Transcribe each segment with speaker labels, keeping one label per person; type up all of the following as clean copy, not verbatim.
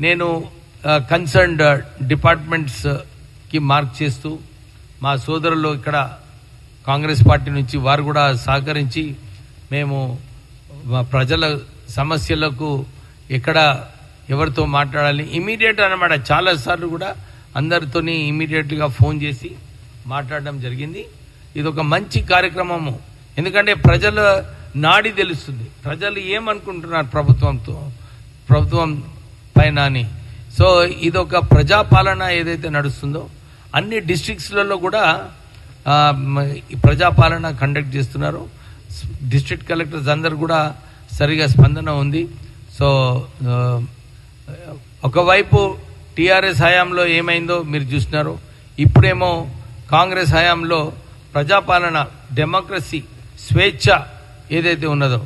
Speaker 1: నేను concerned departments కి mark చేస్తూ మా సోదరులు ఇక్కడ కాంగ్రెస్ పార్టీ నుంచి వారు కూడా సహకరించి మేము ప్రజల సమస్యలకు ఎక్కడ ఎవరితో మాట్లాడాలి ఇమీడియట్ అన్నమాట. చాలాసార్లు కూడా అందరితోని ఇమీడియట్గా ఫోన్ చేసి మాట్లాడడం జరిగింది. ఇది ఒక మంచి కార్యక్రమము. ఎందుకంటే ప్రజల నాడి తెలుస్తుంది, ప్రజలు ఏమనుకుంటున్నారు ప్రభుత్వం పైన అని. సో ఇదొక ప్రజాపాలన ఏదైతే నడుస్తుందో అన్ని డిస్ట్రిక్ట్స్లలో కూడా ఈ ప్రజాపాలన కండక్ట్ చేస్తున్నారు. డిస్ట్రిక్ట్ కలెక్టర్స్ అందరు కూడా సరిగా స్పందన ఉంది. సో ఒకవైపు టీఆర్ఎస్ హయాంలో ఏమైందో మీరు చూస్తున్నారు, ఇప్పుడేమో కాంగ్రెస్ హయాంలో ప్రజాపాలన, డెమోక్రసీ, స్వేచ్ఛ ఏదైతే ఉన్నదో,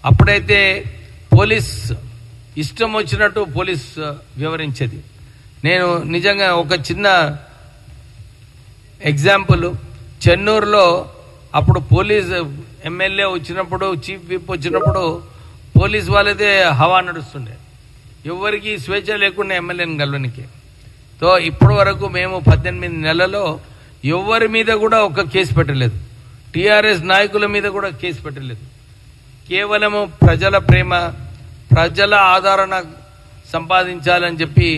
Speaker 1: అప్పుడైతే పోలీస్ ఇష్టం వచ్చినట్టు పోలీస్ వివరించేది. నేను నిజంగా ఒక చిన్న ఎగ్జాంపుల్, చెన్నూరులో అప్పుడు పోలీస్ ఎమ్మెల్యే వచ్చినప్పుడు, చీఫ్ విప్ వచ్చినప్పుడు పోలీస్ వాళ్ళదే హవా నడుస్తుండే, ఎవరికి స్వేచ్ఛ లేకుండా ఎమ్మెల్యేని గెలవనికి. సో ఇప్పటి వరకు మేము 18 నెలల్లో ఎవరి మీద కూడా ఒక కేసు పెట్టలేదు, టీఆర్ఎస్ నాయకుల మీద కూడా కేసు పెట్టలేదు. కేవలము ప్రజల ప్రేమ, ప్రజల ఆదరణ సంపాదించాలని చెప్పి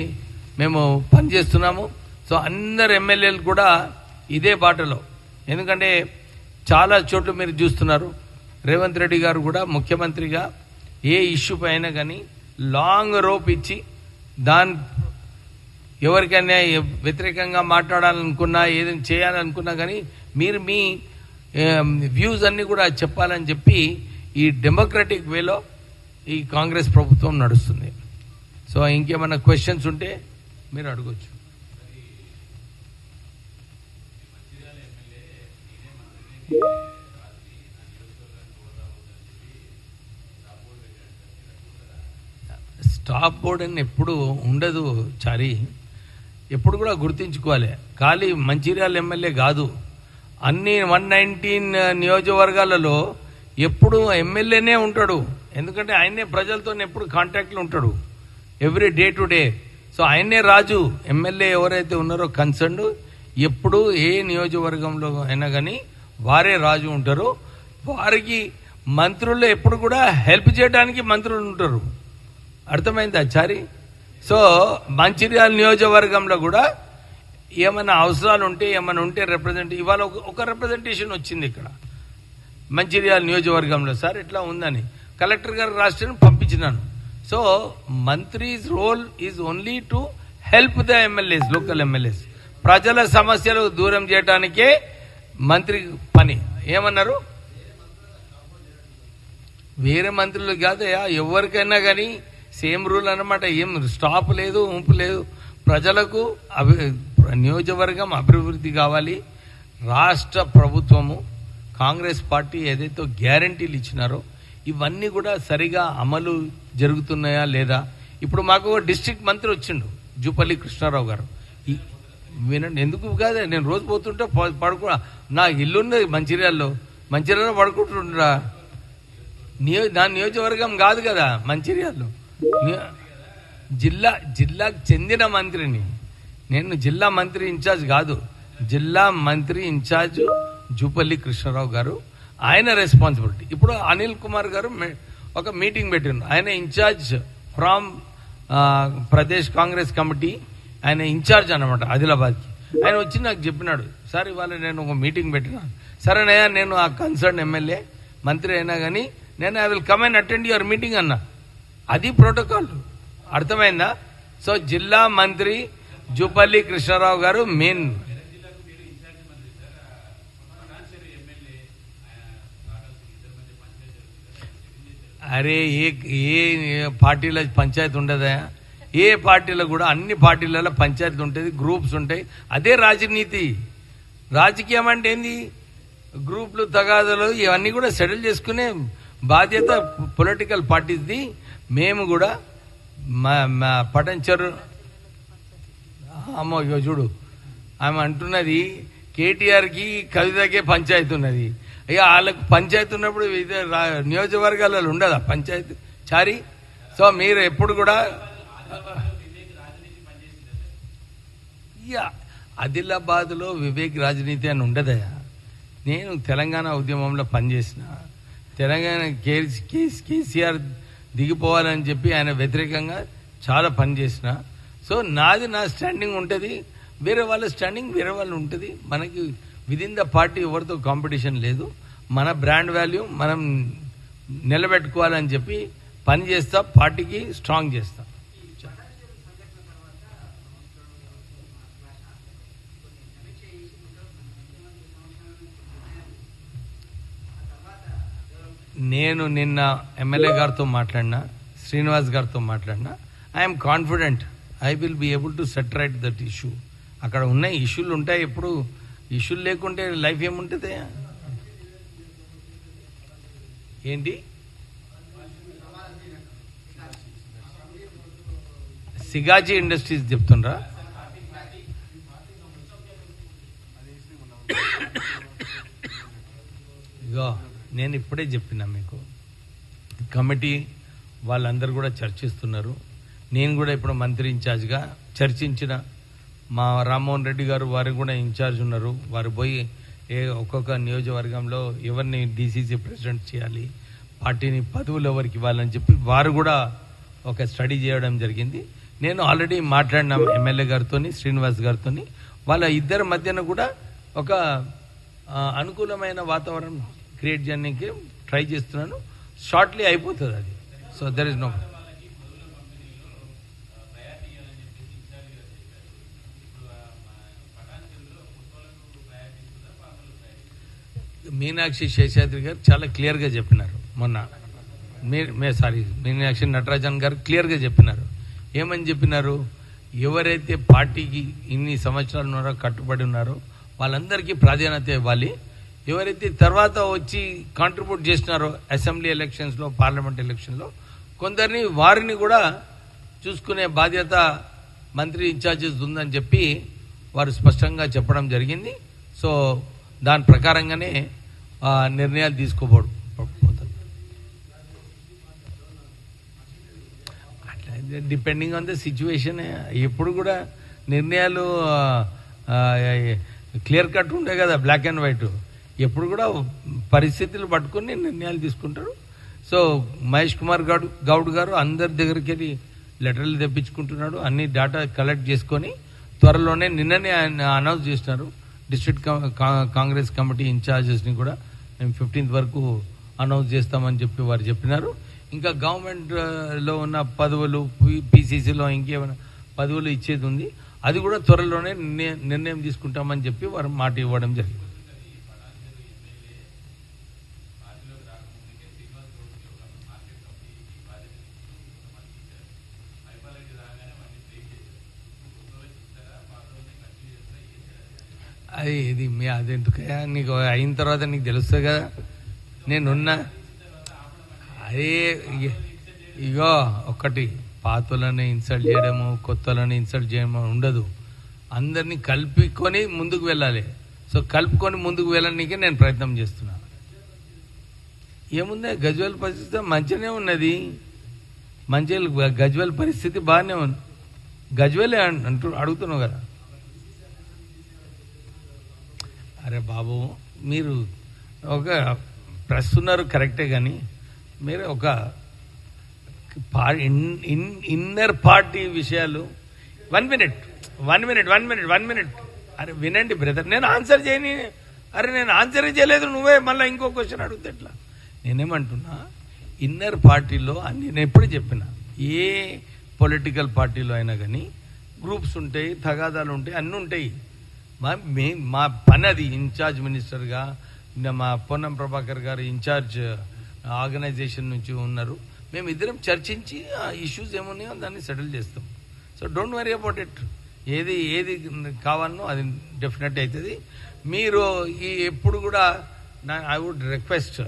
Speaker 1: మేము పనిచేస్తున్నాము. సో అందరు ఎమ్మెల్యేలు కూడా ఇదే బాటలో. ఎందుకంటే చాలా చోట్ల మీరు చూస్తున్నారు, రేవంత్ రెడ్డి గారు కూడా ముఖ్యమంత్రిగా ఏ ఇష్యూ పైన కానీ లాంగ్ రోప్ ఇచ్చి దాని ఎవరికైనా వ్యతిరేకంగా మాట్లాడాలనుకున్నా, ఏదైనా చేయాలనుకున్నా కానీ మీరు మీ వ్యూస్ అన్ని కూడా చెప్పాలని చెప్పి ఈ డెమోక్రటిక్ వేలో ఈ కాంగ్రెస్ ప్రభుత్వం నడుస్తుంది. సో ఇంకేమైనా క్వశ్చన్స్ ఉంటే మీరు అడగొచ్చు. స్టాప్ బోర్డ్ అని ఎప్పుడు ఉండదు చారి, ఎప్పుడు కూడా గుర్తించుకోవాలి. ఖాళీ మంచిర్యాల ఎమ్మెల్యే కాదు, అన్ని 119 నియోజకవర్గాలలో ఎప్పుడు ఎమ్మెల్యేనే ఉంటాడు. ఎందుకంటే ఆయనే ప్రజలతో ఎప్పుడు కాంటాక్ట్లో ఉంటాడు, every day to day. So ఆయనే రాజు. ఎమ్మెల్యే ఎవరైతే ఉన్నారో కన్సర్న్, ఎప్పుడు ఏ నియోజకవర్గంలో అయినా కానీ వారే రాజు ఉంటారు. వారికి మంత్రులు ఎప్పుడు కూడా హెల్ప్ చేయడానికి మంత్రులు ఉంటారు. అర్థమైందా చారి? సో మంచిర్యాల నియోజకవర్గంలో కూడా ఏమైనా అవసరాలు ఉంటే, ఏమైనా ఉంటే ఇవాళ ఒక రిప్రజెంటేషన్ వచ్చింది ఇక్కడ మంచిర్యాల నియోజకవర్గంలో, సార్ ఇట్లా ఉందని కలెక్టర్ గారు రాష్ట్రాన్ని పంపించినాను. సో మంత్రీస్ role is only to help the MLAs, local MLAs. ప్రజల సమస్యలు దూరం చేయడానికే మంత్రి పని. ఏమన్నారు? వేరే మంత్రులు కాదయా, ఎవరికైనా కానీ సేమ్ రూల్ అన్నమాట. ఏం స్టాప్ లేదు, ఉంపు లేదు. ప్రజలకు నియోజకవర్గం అభివృద్ధి కావాలి. రాష్ట్ర ప్రభుత్వము, కాంగ్రెస్ పార్టీ ఏదైతే గ్యారంటీలు ఇచ్చినారో ఇవన్నీ కూడా సరిగా అమలు జరుగుతున్నాయా లేదా? ఇప్పుడు మాకు డిస్ట్రిక్ట్ మంత్రి వచ్చిండు, జూపల్లి కృష్ణారావు గారు. వినండి, ఎందుకు కాదు, నేను రోజు పోతుంటే పడుకో, నా ఇల్లున్నది మంచిర్యాలలో పడుకుంటుండ్రా. నా నియోజకవర్గం కాదు కదా మంచిర్యాలలో. జిల్లాకు చెందిన మంత్రిని నేను. జిల్లా మంత్రి ఇన్ఛార్జ్ కాదు, జిల్లా మంత్రి ఇన్ఛార్జ్ జూపల్లి కృష్ణారావు గారు, ఆయన రెస్పాన్సిబిలిటీ. ఇప్పుడు అనిల్ కుమార్ గారు ఒక మీటింగ్ పెట్టిండ్రు, ఆయన incharge from Pradesh Congress committee, ఆయన ఇన్ఛార్జ్ అనమాట ఆదిలాబాద్కి. ఆయన వచ్చి నాకు చెప్పినాడు, సార్ ఇవాళ నేను ఒక మీటింగ్ పెట్టినాను. సరేనయ్యా, నేను ఆ కన్సర్న్ ఎమ్మెల్యే మంత్రి అయినా కానీ నేను I will come and attend your meeting అన్నా. అది ప్రోటోకాల్. అర్థమైందా? సో జిల్లా మంత్రి జూపల్లి కృష్ణారావు గారు మెయిన్. అరే ఏ పార్టీలో పంచాయతీ ఉండదా? ఏ పార్టీలో కూడా, అన్ని పార్టీలలో పంచాయతీ ఉంటుంది, గ్రూప్స్ ఉంటాయి. అదే రాజనీతి. రాజకీయం అంటే ఏంది? గ్రూపులు, తగాదాలు ఇవన్నీ కూడా సెటిల్ చేసుకునే బాధ్యత పొలిటికల్ పార్టీస్ది. మేము కూడా మా పటంచరు అమ్మో చూడు, ఆమె అంటున్నది కేటీఆర్కి కవితకే పంచాయతీ ఉన్నది. ఇక వాళ్ళకు పంచాయతీ ఉన్నప్పుడు ఇదే నియోజకవర్గాలలో ఉండదా పంచాయతీ చారి? సో మీరు ఎప్పుడు కూడా ఇక ఆదిలాబాద్లో వివేక్ రాజనీతి అని ఉండదయా. నేను తెలంగాణ ఉద్యమంలో పనిచేసిన, తెలంగాణ కేసీఆర్ దిగిపోవాలని చెప్పి ఆయన వ్యతిరేకంగా చాలా పనిచేసిన. సో నాది నా స్టాండింగ్ ఉంటుంది, వేరే వాళ్ళ స్టాండింగ్ వేరే వాళ్ళు ఉంటుంది. మనకి విదిన్ ద పార్టీ ఎవరితో కాంపిటీషన్ లేదు. మన బ్రాండ్ వాల్యూ మనం నిలబెట్టుకోవాలని చెప్పి పని చేస్తా, పార్టీకి స్ట్రాంగ్ చేస్తా. నేను నిన్న ఎమ్మెల్యే గారితో మాట్లాడినా, శ్రీనివాస్ గారితో మాట్లాడినా. I'm confident I will be able to set right that issue. అక్కడ ఉన్న ఇష్యూలు ఉంటాయి, ఎప్పుడు ఇష్యూలు లేకుంటే లైఫ్ ఏముంటుంది ఏంటి? సిగాజీ ఇండస్ట్రీస్ చెప్తుండ్రా? ఇగో నేను ఇప్పుడే చెప్పినా మీకు, కమిటీ వాళ్ళందరూ కూడా చర్చిస్తున్నారు. నేను కూడా ఇప్పుడు మంత్రి ఇన్ఛార్జ్గా చర్చించిన, మా రామ్మోహన్ రెడ్డి గారు వారు కూడా ఇన్ఛార్జ్ ఉన్నారు. వారు పోయి ఒక్కొక్క నియోజకవర్గంలో ఎవరిని డీసీసీ ప్రెసిడెంట్ చేయాలి, పార్టీని పదవులు ఎవరికి ఇవ్వాలని చెప్పి వారు కూడా ఒక స్టడీ చేయడం జరిగింది. నేను ఆల్రెడీ మాట్లాడిన ఎమ్మెల్యే గారితో, శ్రీనివాస్ గారితో. వాళ్ళ ఇద్దరి మధ్యన కూడా ఒక అనుకూలమైన వాతావరణం క్రియేట్ చేయడానికి ట్రై చేస్తున్నాను. షార్ట్లీ అయిపోతుంది అది. So there is no. Meenakshi Seshadri గారు చాలా క్లియర్గా చెప్పినారు మొన్న. మీనాక్షి నటరాజన్ గారు క్లియర్గా చెప్పినారు. ఏమని చెప్పినారు? ఎవరైతే పార్టీకి ఇన్ని సంవత్సరాలు ఉన్నారో, కట్టుబడి ఉన్నారో వాళ్ళందరికీ ప్రాధాన్యత ఇవ్వాలి. ఎవరైతే తర్వాత వచ్చి కాంట్రిబ్యూట్ చేసినారో అసెంబ్లీ ఎలక్షన్స్లో, పార్లమెంట్ ఎలక్షన్లో కొందరిని, వారిని కూడా చూసుకునే బాధ్యత మంత్రి ఇన్ఛార్జెస్ ఉందని చెప్పి వారు స్పష్టంగా చెప్పడం జరిగింది. సో దాని ప్రకారంగానే నిర్ణయాలు తీసుకోబోదు. అట్లా డిపెండింగ్ ఆన్ ద సిచ్యువేషన్. ఎప్పుడు కూడా నిర్ణయాలు క్లియర్ కట్ ఉండే కదా, బ్లాక్ అండ్ వైట్. ఎప్పుడు కూడా పరిస్థితులు పట్టుకొని నిర్ణయాలు తీసుకుంటారు. సో మహేష్ కుమార్ గౌడ్ గారు అందరి దగ్గరికి వెళ్ళి లెటర్లు తెప్పించుకుంటున్నాడు. అన్ని డేటా కలెక్ట్ చేసుకొని త్వరలోనే నిన్ననే ఆయన అనౌన్స్ చేసినారు. డిస్ట్రిక్ట్ కాంగ్రెస్ కమిటీ ఇన్ఛార్జెస్ని కూడా మేము 15th వరకు అనౌన్స్ చేస్తామని చెప్పి వారు చెప్పినారు. ఇంకా గవర్నమెంట్లో ఉన్న పదవులు, పీసీసీలో ఇంకేమైనా పదవులు ఇచ్చేది ఉంది, అది కూడా త్వరలోనే నిర్ణయం తీసుకుంటామని చెప్పి వారు మాట ఇవ్వడం జరిగింది. ఇది అది ఎందుకయ్యా, నీకు అయిన తర్వాత నీకు తెలుస్తుంది కదా. నేనున్నా అదే. ఇగో ఒక్కటి, పాతలని ఇన్సల్ట్ చేయడము, కొత్తలని ఇన్సల్ట్ చేయడము ఉండదు. అందరినీ కలుపుకొని ముందుకు వెళ్ళాలి. సో కలుపుకొని ముందుకు వెళ్ళడానికే నేను ప్రయత్నం చేస్తున్నా. ఏముంది, గజ్వేల్ పరిస్థితి మంచిగానే ఉన్నది. గజ్వేల్ పరిస్థితి బాగానే ఉంది. గజ్వేలే అడుగుతున్నావు కదా. అరే బాబు, మీరు ఒక ప్రస్తున్నారు కరెక్టే, కానీ మీరు ఒక ఇన్నర్ పార్టీ విషయాలు. 1 minute. అరే వినండి బ్రదర్, నేను ఆన్సర్ చేయని. అరే నేను ఆన్సర్ చేయలేదు, నువ్వే మళ్ళీ ఇంకో క్వశ్చన్ అడిగితే ఎట్లా? నేనేమంటున్నా, ఇన్నర్ పార్టీలో నేను ఎప్పుడు చెప్పినా, ఏ పొలిటికల్ పార్టీలో అయినా కానీ గ్రూప్స్ ఉంటాయి, తగాదాలు ఉంటాయి, అన్నీ ఉంటాయి. మా పని అది. ఇన్ఛార్జ్ మినిస్టర్గా మా పొన్నం ప్రభాకర్ గారు ఇన్ఛార్జ్ ఆర్గనైజేషన్ నుంచి ఉన్నారు. మేము ఇద్దరం చర్చించి ఆ ఇష్యూస్ ఏమున్నాయో దాన్ని సెటిల్ చేస్తాం. So don't worry about it. ఏది కావాలనో అది డెఫినెట్ అవుతుంది. మీరు ఎప్పుడు కూడా ఐ వుడ్ రిక్వెస్ట్,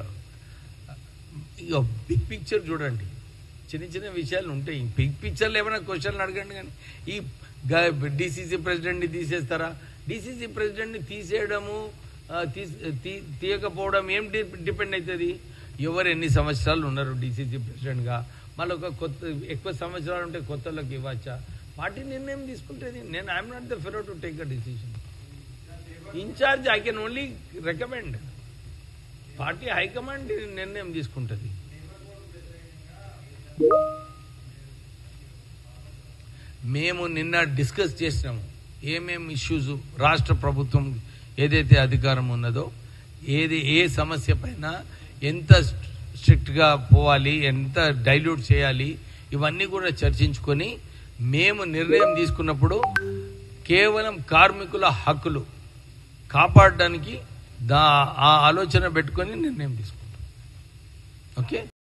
Speaker 1: ఇక బిగ్ పిక్చర్ చూడండి. చిన్న విషయాలు ఉంటాయి. బిగ్ పిక్చర్లో ఏమైనా క్వశ్చన్లు అడగండి. కానీ ఈ డీసీసీ ప్రెసిడెంట్ని తీసేస్తారా? డీసీసీ ప్రెసిడెంట్ని తీసేయడము, తీయకపోవడం ఏం డిపెండ్ అవుతుంది? ఎవరు ఎన్ని సంవత్సరాలు ఉన్నారు డీసీసీ ప్రెసిడెంట్గా? మళ్ళీ ఒక ఎక్కువ సంవత్సరాలు ఉంటే కొత్త వాళ్ళకి ఇవ్వచ్చా? పార్టీ నిర్ణయం తీసుకుంటేది. నేను I'm not the fellow to take a decision. Incharge I can only recommend. Party high command నిర్ణయం తీసుకుంటుంది. మేము నిన్న డిస్కస్ చేసినాము ఏమేం ఇష్యూస్ రాష్ట్ర ప్రభుత్వం ఏదైతే అధికారం ఉన్నదో ఏ సమస్య పైన ఎంత స్ట్రిక్ట్గా పోవాలి, ఎంత డైల్యూట్ చేయాలి, ఇవన్నీ కూడా చర్చించుకొని మేము నిర్ణయం తీసుకున్నప్పుడు కేవలం కార్మికుల హక్కులు కాపాడడానికి ఆ ఆలోచన పెట్టుకొని నిర్ణయం తీసుకుంటాం. ఓకే.